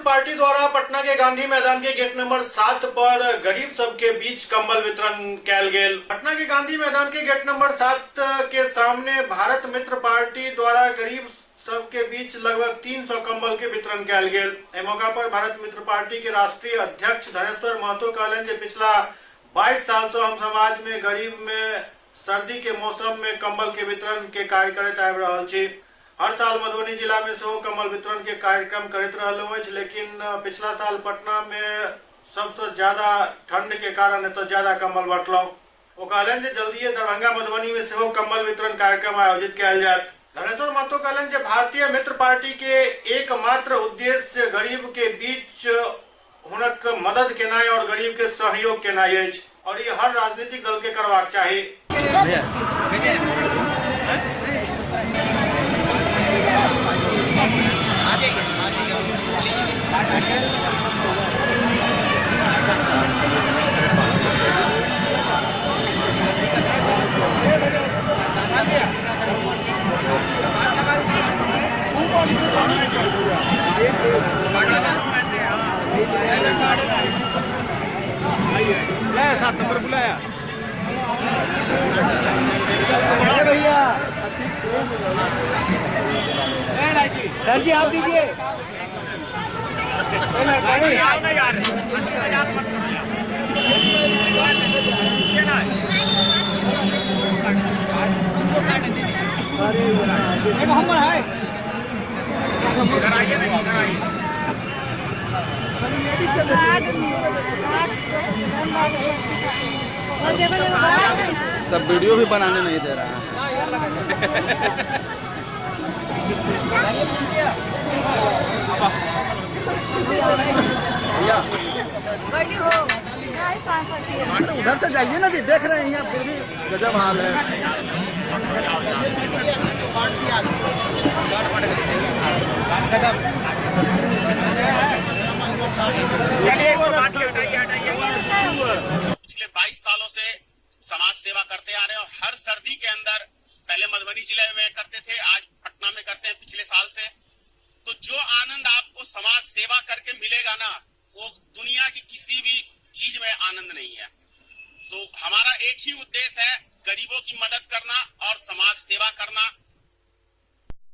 Party द्वारा पटना के गांधी मैदान के गेट नंबर 7 पर गरीब सबके बीच कंबल वितरण कैल गेल। पटना के गांधी मैदान के गेट नंबर 7 के सामने भारत मित्र पार्टी द्वारा गरीब सबके बीच लगभग 300 कंबल के वितरण कैल गेल। एहि मौका पर भारत मित्र पार्टी के राष्ट्रीय अध्यक्ष धनेश्वर महतो कहलन जे पिछला 22 साल से हम समाज में गरीब में सर्दी के मौसम में कंबल के वितरण के कार्य करते आबि रहल छी। हर साल मधुबनी जिला में सेहो कंबल वितरण के कार्यक्रम करते रहल अछि, लेकिन पिछला साल पटना में सबसे ज्यादा ठंड के कारण एतऽ ज्यादा कंबल बंटलौ। ओ कहलन जे जल्दीए दरभंगा मधुबनी में सेहो कंबल वितरण कार्यक्रम आयोजित कयल जायत। धनेश्वर महतो कहलन जे भारतीय मित्र पार्टी के एकमात्र उद्देश्य गरीब के बीच हुनक मदद केनाइ और गरीब के सहयोग केनाइ अछि और ये हर राजनीतिक दल के करबाक चाही। सात नंबर बुलाया भैया। सर जी आप दीजिए। सब वीडियो भी बनाने नहीं दे रहा है। उधर से जाइए ना जी, देख रहे हैं यहाँ फिर भी गजब हाल है। पिछले 22 सालों से समाज सेवा करते आ रहे हैं और हर सर्दी के अंदर पहले मधुबनी जिले में करते थे, आज पटना में करते हैं पिछले साल से। तो जो आनंद आपको समाज सेवा करके मिलेगा ना, वो दुनिया की किसी भी चीज में आनंद नहीं है। तो हमारा एक ही उद्देश्य है, गरीबों की मदद करना और समाज सेवा करना।